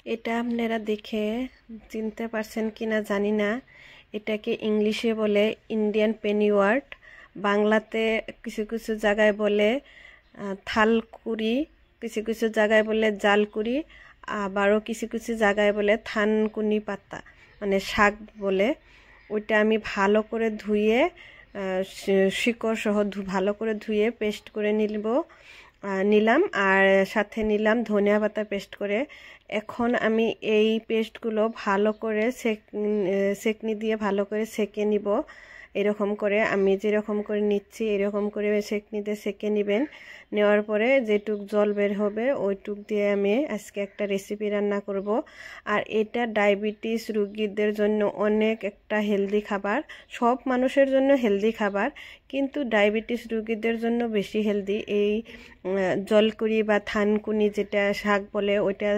এটা আপনারা দেখে চিনতে পারছেন কিনা জানি না। এটাকে ইংলিশে বলে ইন্ডিয়ান পেনিওয়ার্ড, বাংলাতে কিছু কিছু জায়গায় বলে থালকুড়ি, কিছু কিছু জায়গায় বলে জালকুড়ি, আবারও কিছু কিছু জায়গায় বলে থানকুনি পাতা, মানে শাক বলে। ওইটা আমি ভালো করে ধুয়ে শিকড় সহ ভালো করে ধুয়ে পেস্ট করে নিলাম, আর সাথে নিলাম ধনিয়া পাতা পেস্ট করে। এখন আমি এই পেস্টগুলো ভালো করে সেকনি দিয়ে ভালো করে সেকে নিব। এরকম করে আমি যেরকম করে নিচ্ছি এরকম করে সেকনি দিয়ে সেকে নেবেন। নেওয়ার পরে যেটুক জল বের হবে ওইটুক দিয়ে আমি আজকে একটা রেসিপি রান্না করব। আর এটা ডায়াবেটিস রোগীদের জন্য অনেক একটা হেলদি খাবার, সব মানুষের জন্য হেলদি খাবার, কিন্তু ডায়াবেটিস রোগীদের জন্য বেশি হেলদি। এই জলকুড়ি বা থানকুনি যেটা শাক বলে ওইটা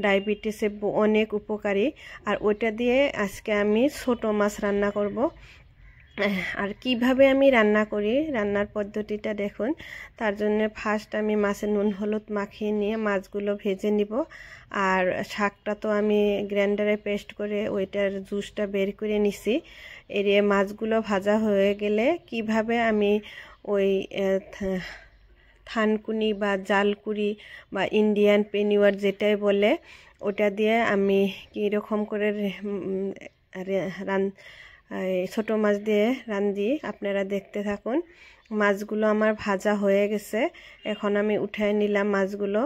ডায়াবেটিসে অনেক উপকারী। আর ওইটা দিয়ে আজকে আমি ছোট মাছ রান্না করব। আর কিভাবে আমি রান্না করি, রান্নার পদ্ধতিটা দেখুন। তার জন্য ফার্স্ট আমি মাছে নুন হলুদ মাখিয়ে নিয়ে মাছগুলো ভেজে নিব। আর শাকটা তো আমি গ্রাইন্ডারে পেস্ট করে ওইটার জুসটা বের করে নিছি। এরিয়ে মাছগুলো ভাজা হয়ে গেলে কিভাবে আমি ওই থানকুনি বা জালকুড়ি বা ইন্ডিয়ান পেনিওয়ার্ড যেটাই বলে ওটা দিয়ে আমি কীরকম করে ছোট মাছ দিয়ে রান্ধি আপনারা দেখতে থাকুন। মাছগুলো আমার ভাজা হয়ে গেছে, এখন আমি উঠাই নিলাম মাছগুলো।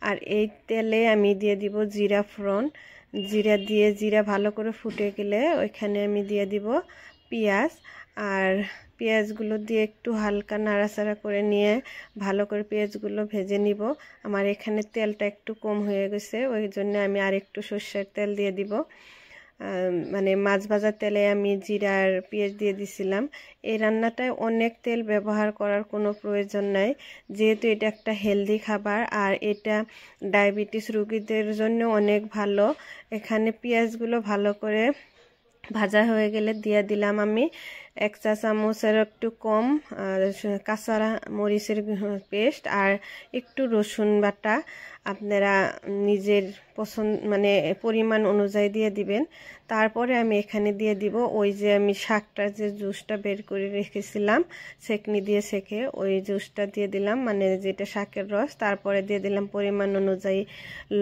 আর এই তেলে আমি দিয়ে দিব জিরা ফোড়ন। জিরা দিয়ে জিরা ভালো করে ফুটে গেলে ওইখানে আমি দিয়ে দিব পেঁয়াজ। আর পেঁয়াজগুলো দিয়ে একটু হালকা নাড়াচাড়া করে নিয়ে ভালো করে পেঁয়াজগুলো ভেজে নিব। আমার এখানে তেলটা একটু কম হয়ে গেছে, ওই জন্য আমি আর একটু সর্ষের তেল দিয়ে দিব। মানে মাছ ভাজার তেলে আমি জিরা আর পেঁয়াজ দিয়ে দিছিলাম। এই রান্নাটায় অনেক তেল ব্যবহার করার কোনো প্রয়োজন নাই, যেহেতু এটা একটা হেলদি খাবার আর এটা ডায়াবেটিস রোগীদের জন্য অনেক ভালো। এখানে পেঁয়াজগুলো ভালো করে ভাজা হয়ে গেলে দিয়ে দিলাম আমি 1 চা চামচের একটু কম কাঁচা মরিচের পেস্ট আর একটু রসুন বাটা। আপনারা নিজের পছন্দ মানে পরিমাণ অনুযায়ী দিয়ে দিবেন। তারপরে আমি এখানে দিয়ে দিব ওই যে আমি শাকটার যে জুসটা বের করে রেখেছিলাম সেকনি দিয়ে সেকে, ওই জুসটা দিয়ে দিলাম, মানে যেটা শাকের রস। তারপরে দিয়ে দিলাম পরিমাণ অনুযায়ী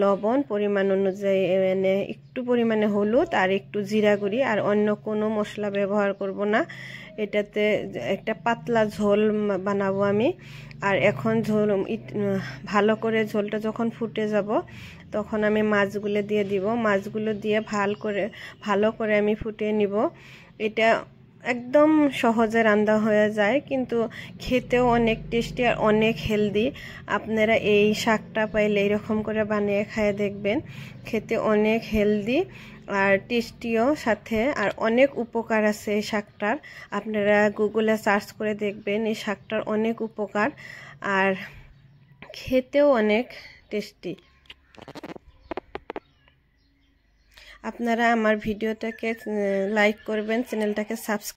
লবণ, পরিমাণ অনুযায়ী মানে একটু পরিমাণে হলুদ আর একটু জিরা গুঁড়ি, আর অন্য কোনো মশলা ব্যবহার করব না। এটাতে একটা পাতলা ঝোল বানাবো আমি। আর এখন ঝোল ভালো করে ঝোলটা যখন ফুটে যাব তখন আমি মাছগুলো দিয়ে দিব। মাছগুলো দিয়ে ভালো করে আমি ফুটিয়ে নিব। এটা একদম সহজে রান্না হয়ে যায়, কিন্তু খেতেও অনেক টেস্টি আর অনেক হেলদি। আপনারা এই শাকটা পাইলে এরকম করে বানিয়ে খায় দেখবেন, খেতে অনেক হেলদি আর টেস্টিও সাথে, আর অনেক উপকার আছে এই শাকটার। আপনারা গুগলে সার্চ করে দেখবেন, এই শাকটার অনেক উপকার আর খেতেও অনেক টেস্টি। আপনারা আমার ভিডিওটাকে লাইক করবেন, চ্যানেলটাকে সাবস্ক্রাইব